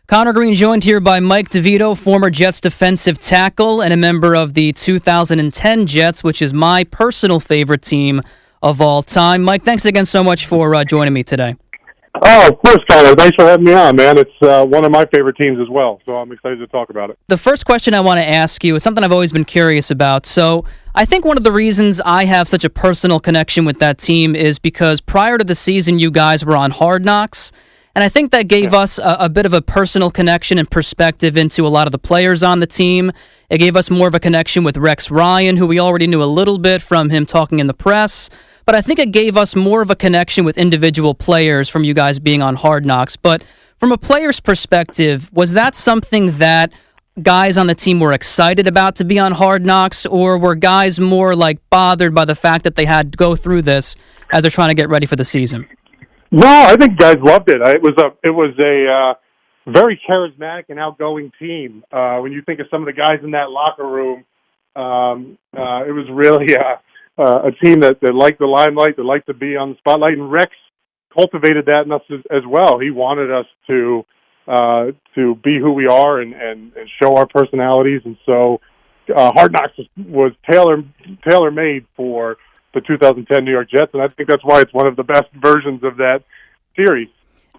Connor Green joined here by Mike DeVito, former Jets defensive tackle and a member of the 2010 Jets, which is my personal favorite team of all time. Mike, thanks again so much for joining me today. Oh, of course, Connor. Thanks for having me on, man. It's one of my favorite teams as well, so I'm excited to talk about it. The first question I want to ask you is something I've always been curious about. So I think one of the reasons I have such a personal connection with that team is because prior to the season, you guys were on Hard Knocks. And I think that gave us a bit of a personal connection and perspective into a lot of the players on the team. It gave us more of a connection with Rex Ryan, who we already knew a little bit from him talking in the press. But I think it gave us more of a connection with individual players from you guys being on Hard Knocks. But from a player's perspective, was that something that guys on the team were excited about to be on Hard Knocks, or were guys more like bothered by the fact that they had to go through this as they're trying to get ready for the season? No, I think guys loved it. It was a very charismatic and outgoing team. When you think of some of the guys in that locker room, it was really a team that liked the limelight, that liked to be on the spotlight. And Rex cultivated that in us as well. He wanted us to be who we are and show our personalities. And so Hard Knocks was tailor-made for the 2010 New York Jets, and I think that's why it's one of the best versions of that series.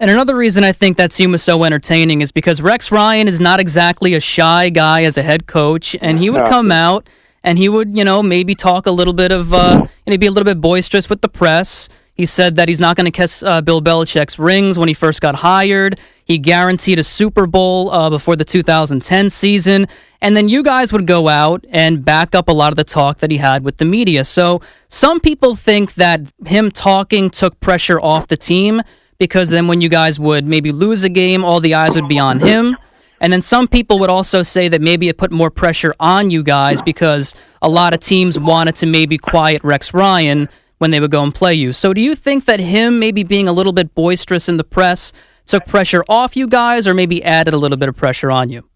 And another reason I think that team was so entertaining is because Rex Ryan is not exactly a shy guy as a head coach, and he would come out and he would, maybe talk a little bit of, be a little bit boisterous with the press. He said that he's not going to kiss Bill Belichick's rings when he first got hired. He guaranteed a Super Bowl before the 2010 season. And then you guys would go out and back up a lot of the talk that he had with the media. So some people think that him talking took pressure off the team because then when you guys would maybe lose a game, all the eyes would be on him. And then some people would also say that maybe it put more pressure on you guys because a lot of teams wanted to maybe quiet Rex Ryan when they would go and play you. So do you think that him maybe being a little bit boisterous in the press took pressure off you guys or maybe added a little bit of pressure on you?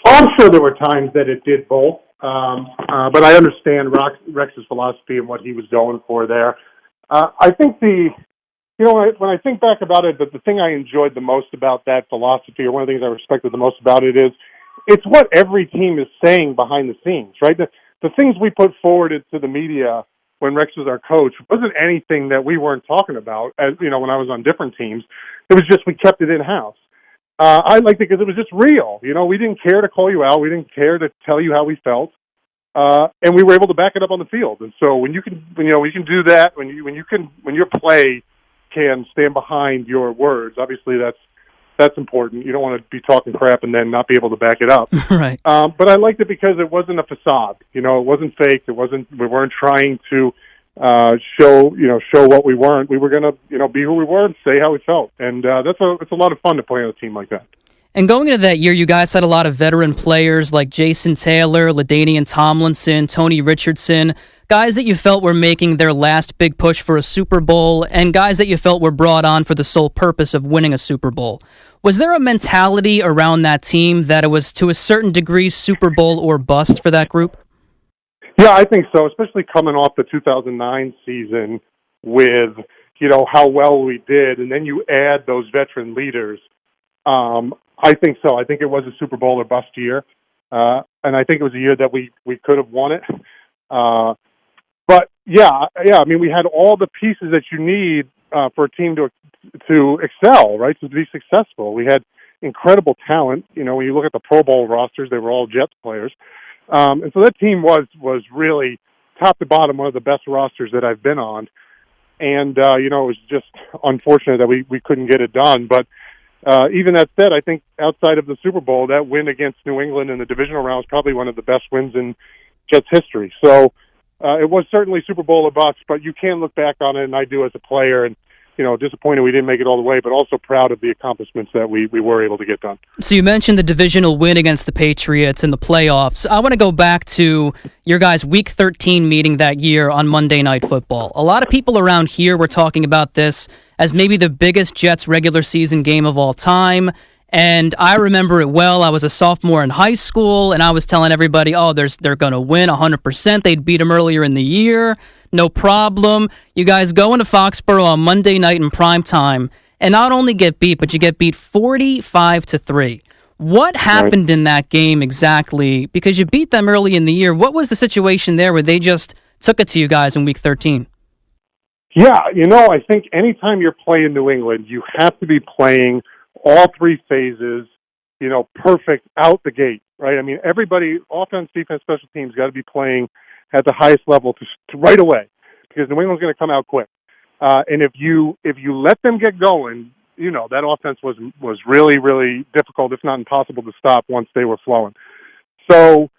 I'm sure there were times that it did both, but I understand Rex's philosophy and what he was going for there. I think when I think back about it, the thing I enjoyed the most about that philosophy, or one of the things I respected the most about it, is it's what every team is saying behind the scenes, right? The things we put forward into the media when Rex was our coach wasn't anything that we weren't talking about, as when I was on different teams. It was just we kept it in-house. I liked it because it was just real. We didn't care to call you out. We didn't care to tell you how we felt. And we were able to back it up on the field. And so when you can do that, when your play can stand behind your words, obviously that's important. You don't want to be talking crap and then not be able to back it up. Right. But I liked it because it wasn't a facade. It wasn't fake. We weren't trying to show what we weren't. We were going to, be who we were and say how we felt. And it's a lot of fun to play on a team like that. And going into that year, you guys had a lot of veteran players like Jason Taylor, LaDainian Tomlinson, Tony Richardson, guys that you felt were making their last big push for a Super Bowl, and guys that you felt were brought on for the sole purpose of winning a Super Bowl. Was there a mentality around that team that it was to a certain degree Super Bowl or bust for that group? Yeah, I think so, especially coming off the 2009 season with, how well we did, and then you add those veteran leaders. I think so. I think it was a Super Bowl or bust year, and I think it was a year that we could have won it. But yeah, I mean, we had all the pieces that you need for a team to excel, right? To be successful. We had incredible talent. When you look at the Pro Bowl rosters, they were all Jets players, and so that team was really top to bottom one of the best rosters that I've been on. And it was just unfortunate that we couldn't get it done, but. Even that said, I think outside of the Super Bowl, that win against New England in the divisional round is probably one of the best wins in Jets history. So it was certainly Super Bowl or bust, but you can look back on it, and I do as a player, and disappointed we didn't make it all the way, but also proud of the accomplishments that we were able to get done. So you mentioned the divisional win against the Patriots in the playoffs. I want to go back to your guys' Week 13 meeting that year on Monday Night Football. A lot of people around here were talking about this as maybe the biggest Jets regular season game of all time. And I remember it well. I was a sophomore in high school, and I was telling everybody, they're going to win 100%. They'd beat them earlier in the year. No problem. You guys go into Foxborough on Monday night in prime time, and not only get beat, but you get beat 45-3. What happened in that game exactly? Because you beat them early in the year. What was the situation there where they just took it to you guys in Week 13? Yeah, I think anytime you're playing New England, you have to be playing all three phases, perfect out the gate, right? I mean, everybody, offense, defense, special teams, got to be playing at the highest level to right away, because New England's going to come out quick. And if you let them get going, that offense was really, really difficult, if not impossible, to stop once they were flowing. So,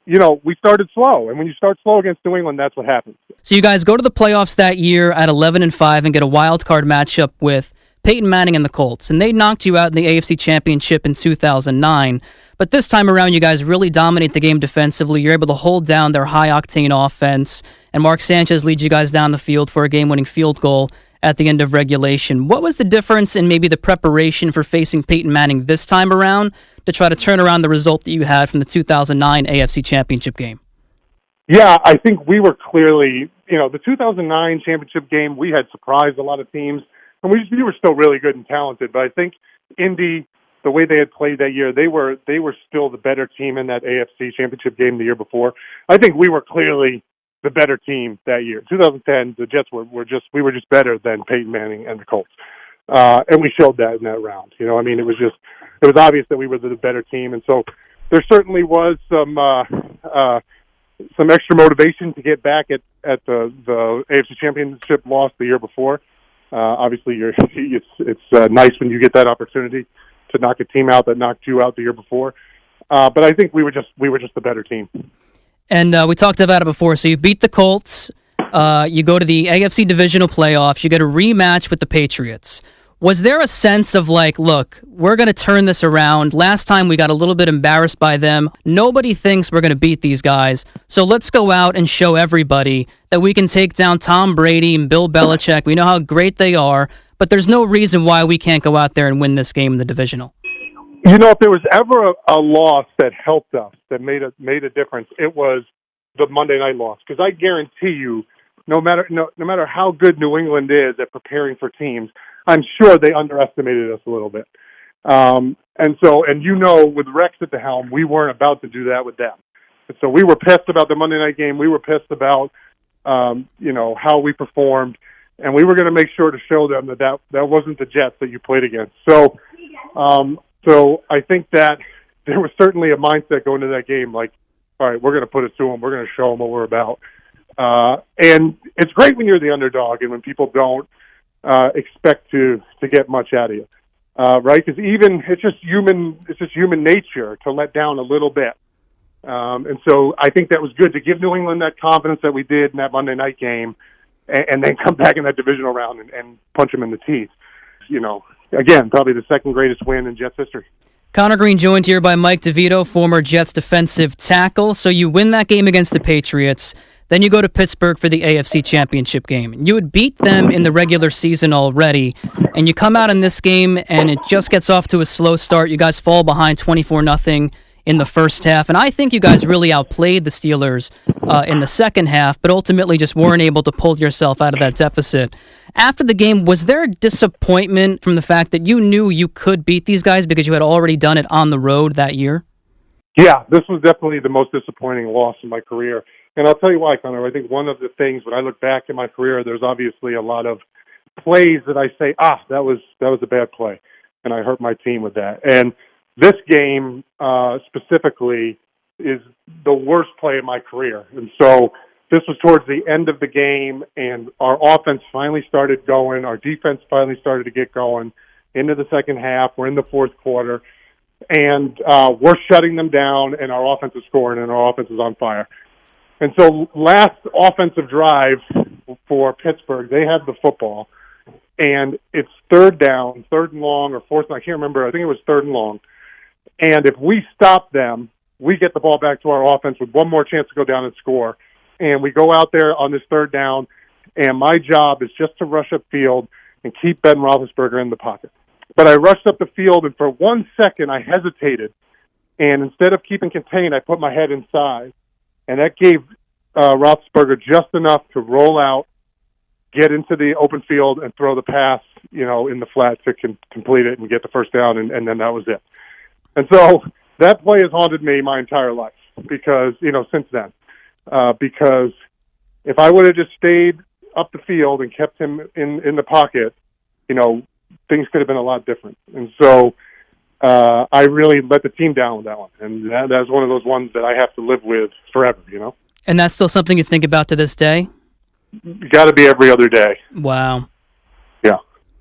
we started slow, and when you start slow against New England, that's what happens. So you guys go to the playoffs that year at 11-5 and get a wild card matchup with Peyton Manning and the Colts, and they knocked you out in the AFC Championship in 2009. But this time around, you guys really dominate the game defensively. You're able to hold down their high-octane offense, and Mark Sanchez leads you guys down the field for a game-winning field goal at the end of regulation. What was the difference in maybe the preparation for facing Peyton Manning this time around to try to turn around the result that you had from the 2009 AFC Championship game? Yeah, I think we were clearly, the 2009 championship game, we had surprised a lot of teams, and we were still really good and talented. But I think Indy, the way they had played that year, they were still the better team in that AFC championship game the year before. I think we were clearly the better team that year. 2010, the Jets were just better than Peyton Manning and the Colts, and we showed that in that round. It was obvious that we were the better team, and so there certainly was some extra motivation to get back at the AFC Championship loss the year before. Obviously, it's nice when you get that opportunity to knock a team out that knocked you out the year before. But I think we were just the better team. And we talked about it before. So you beat the Colts. You go to the AFC divisional playoffs. You get a rematch with the Patriots. Was there a sense of look, we're going to turn this around. Last time we got a little bit embarrassed by them. Nobody thinks we're going to beat these guys. So let's go out and show everybody that we can take down Tom Brady and Bill Belichick. We know how great they are, but there's no reason why we can't go out there and win this game in the divisional. If there was ever a loss that helped us, that made a difference, it was the Monday night loss. Because I guarantee you, no matter how good New England is at preparing for teams, I'm sure they underestimated us a little bit. And with Rex at the helm, we weren't about to do that with them. And so we were pissed about the Monday night game. We were pissed about, how we performed. And we were going to make sure to show them that wasn't the Jets that you played against. So I think that there was certainly a mindset going into that game, all right, we're going to put it to them. We're going to show them what we're about. And it's great when you're the underdog and when people don't expect to get much out of you, right? Because it's just human nature to let down a little bit. And so I think that was good to give New England that confidence that we did in that Monday night game, and then come back in that divisional round and punch them in the teeth. Again, probably the second greatest win in Jets history. Connor Green joined here by Mike DeVito, former Jets defensive tackle. So you win that game against the Patriots. Then you go to Pittsburgh for the AFC Championship game. You would beat them in the regular season already, and you come out in this game, and it just gets off to a slow start. You guys fall behind 24-0 in the first half, and I think you guys really outplayed the Steelers in the second half, but ultimately just weren't able to pull yourself out of that deficit. After the game, was there disappointment from the fact that you knew you could beat these guys because you had already done it on the road that year? Yeah, this was definitely the most disappointing loss in my career. And I'll tell you why, Connor. I think one of the things, when I look back in my career, there's obviously a lot of plays that I say, that was a bad play, and I hurt my team with that. And this game specifically is the worst play of my career. And so this was towards the end of the game, and our offense finally started going. Our defense finally started to get going into the second half. We're in the fourth quarter, and we're shutting them down, and our offense is scoring, and our offense is on fire. And so last offensive drive for Pittsburgh, they had the football, and it's third down, third and long, or fourth, I can't remember. I think it was third and long. And if we stop them, we get the ball back to our offense with one more chance to go down and score. And we go out there on this third down, and my job is just to rush upfield and keep Ben Roethlisberger in the pocket. But I rushed up the field, and for 1 second I hesitated. And instead of keeping contained, I put my head inside. And that gave Roethlisberger just enough to roll out, get into the open field and throw the pass, in the flat to complete it and get the first down, and then that was it. And so that play has haunted me my entire life because, since then. Because if I would have just stayed up the field and kept him in the pocket, things could have been a lot different. And so I really let the team down with that one. And that's one of those ones that I have to live with forever, And that's still something you think about to this day? Got to be every other day. Wow.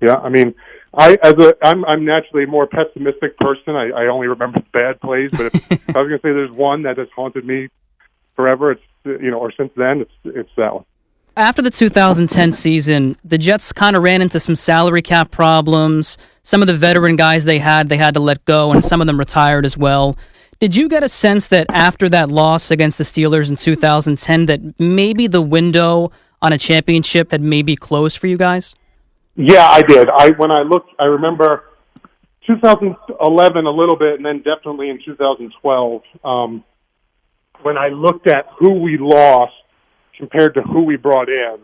Yeah. I mean, I'm naturally a more pessimistic person. I only remember bad plays, but if I was going to say there's one that has haunted me forever, it's or since then, it's that one. After the 2010 season, the Jets kind of ran into some salary cap problems. Some of the veteran guys they had to let go, and some of them retired as well. Did you get a sense that after that loss against the Steelers in 2010 that maybe the window on a championship had maybe closed for you guys? Yeah, I did. When I looked, I remember 2011 a little bit, and then definitely in 2012. When I looked at who we lost compared to who we brought in,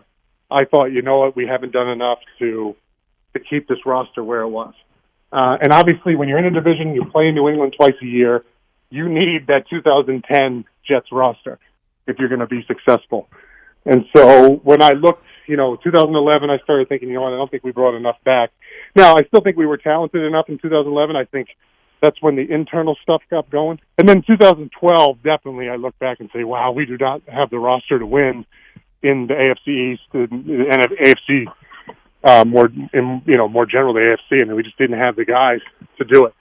I thought, you know what, we haven't done enough to keep this roster where it was. And obviously, when you're in a division, you play in New England twice a year, you need that 2010 Jets roster if you're going to be successful. And so when I looked, 2011, I started thinking, I don't think we brought enough back. Now, I still think we were talented enough in 2011. I think that's when the internal stuff got going. And then 2012, definitely I look back and say, wow, we do not have the roster to win in the AFC East and AFC more generally AFC. I mean, we just didn't have the guys to do it.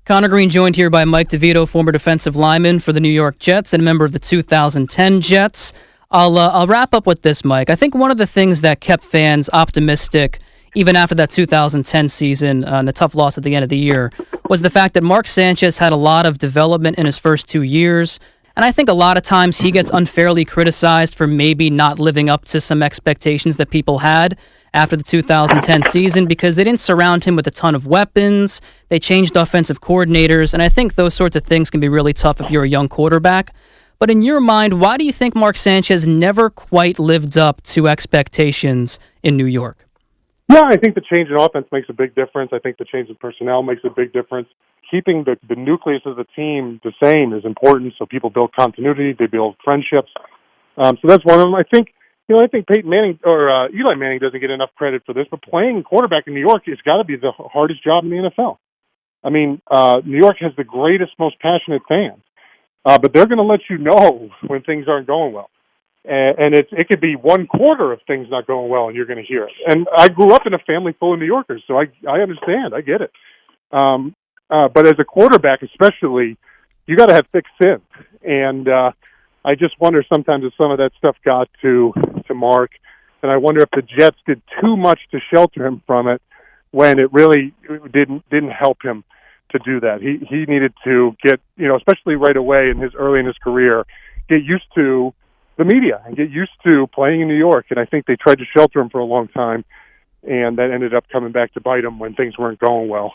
Connor Green joined here by Mike DeVito, former defensive lineman for the New York Jets and a member of the 2010 Jets. I'll wrap up with this, Mike. I think one of the things that kept fans optimistic, even after that 2010 season and the tough loss at the end of the year, was the fact that Mark Sanchez had a lot of development in his first 2 years. And I think a lot of times he gets unfairly criticized for maybe not living up to some expectations that people had after the 2010 season because they didn't surround him with a ton of weapons. They changed offensive coordinators. And I think those sorts of things can be really tough if you're a young quarterback. But in your mind, why do you think Mark Sanchez never quite lived up to expectations in New York? Yeah, I think the change in offense makes a big difference. I think the change in personnel makes a big difference. Keeping the nucleus of the team the same is important, so people build continuity, they build friendships. So that's one of them. I think Peyton Manning or Eli Manning doesn't get enough credit for this, but playing quarterback in New York has got to be the hardest job in the NFL. I mean, New York has the greatest, most passionate fans, but they're going to let you know when things aren't going well. And it could be one quarter of things not going well, and you're going to hear it. And I grew up in a family full of New Yorkers, so I understand. I get it. But as a quarterback especially, you got to have thick skin. And I just wonder sometimes if some of that stuff got to Mark. And I wonder if the Jets did too much to shelter him from it when it really didn't help him to do that. He needed to get, especially right away early in his career, get used to the media and get used to playing in New York. And I think they tried to shelter him for a long time, and that ended up coming back to bite him when things weren't going well.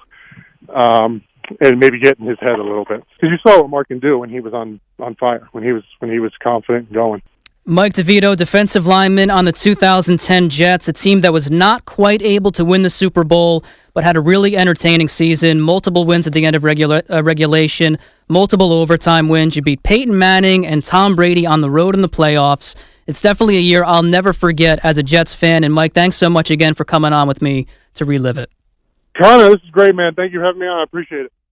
And maybe get in his head a little bit. Because you saw what Mark can do when he was on fire, when he was confident and going. Mike DeVito, defensive lineman on the 2010 Jets, a team that was not quite able to win the Super Bowl, but had a really entertaining season, multiple wins at the end of regulation, multiple overtime wins. You beat Peyton Manning and Tom Brady on the road in the playoffs. It's definitely a year I'll never forget as a Jets fan. And Mike, thanks so much again for coming on with me to relive it. Connor, this is great, man. Thank you for having me on. I appreciate it.